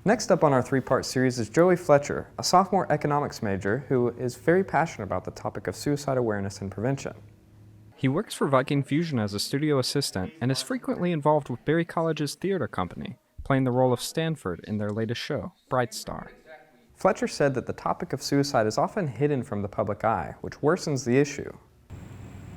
Next up on our three-part series is Joey Fletcher, a sophomore economics major who is very passionate about the topic of suicide awareness and prevention. He works for Viking Fusion as a studio assistant and is frequently involved with Berry College's theater company, playing the role of Stanford in their latest show, Bright Star. Fletcher said that the topic of suicide is often hidden from the public eye, which worsens the issue.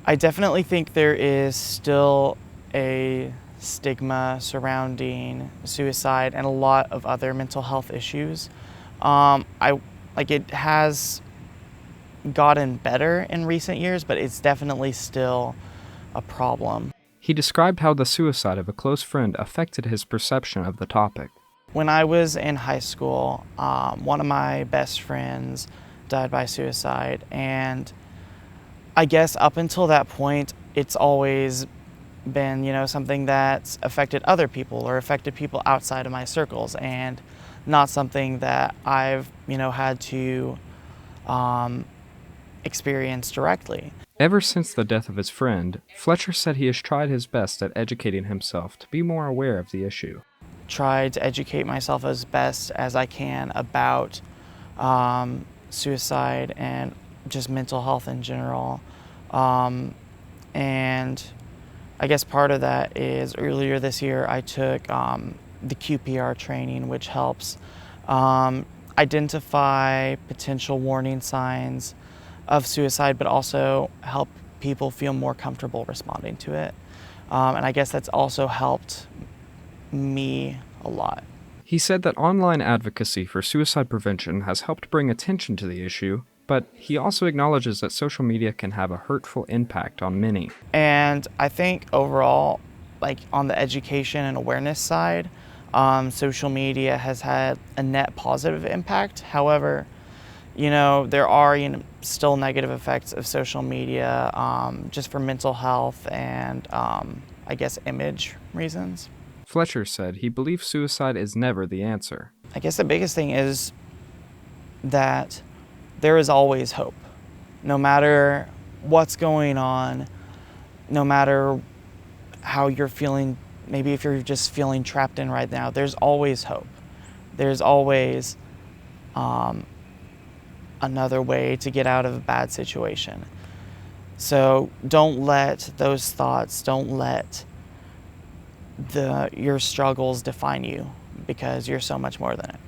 I definitely think there is still a stigma surrounding suicide and a lot of other mental health issues. It has gotten better in recent years, but it's definitely still a problem. He described how the suicide of a close friend affected his perception of the topic. When I was in high school, one of my best friends died by suicide, and I guess up until that point, it's always been, something that's affected other people or affected people outside of my circles, and not something that I've, had to experience directly. Ever since the death of his friend, Fletcher said he has tried his best at educating himself to be more aware of the issue. Tried to educate myself as best as I can about suicide and just mental health in general. And I guess part of that is earlier this year I took the QPR training, which helps identify potential warning signs of suicide, but also help people feel more comfortable responding to it. And I guess that's also helped me a lot. He said that online advocacy for suicide prevention has helped bring attention to the issue, but he also acknowledges that social media can have a hurtful impact on many. And I think overall, on the education and awareness side, social media has had a net positive impact. However, there are still negative effects of social media just for mental health and I guess image reasons. Fletcher said he believes suicide is never the answer. I guess the biggest thing is that there is always hope. No matter what's going on, no matter how you're feeling, maybe if you're just feeling trapped in right now, there's always hope. There's always another way to get out of a bad situation. So don't let those thoughts, don't let your struggles define you, because you're so much more than it.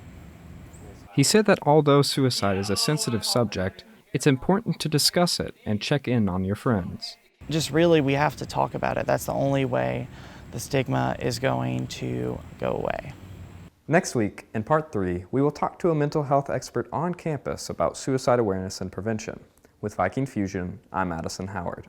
He said that although suicide is a sensitive subject, it's important to discuss it and check in on your friends. Just really, we have to talk about it. That's the only way the stigma is going to go away. Next week, in part 3, we will talk to a mental health expert on campus about suicide awareness and prevention. With Viking Fusion, I'm Addison Howard.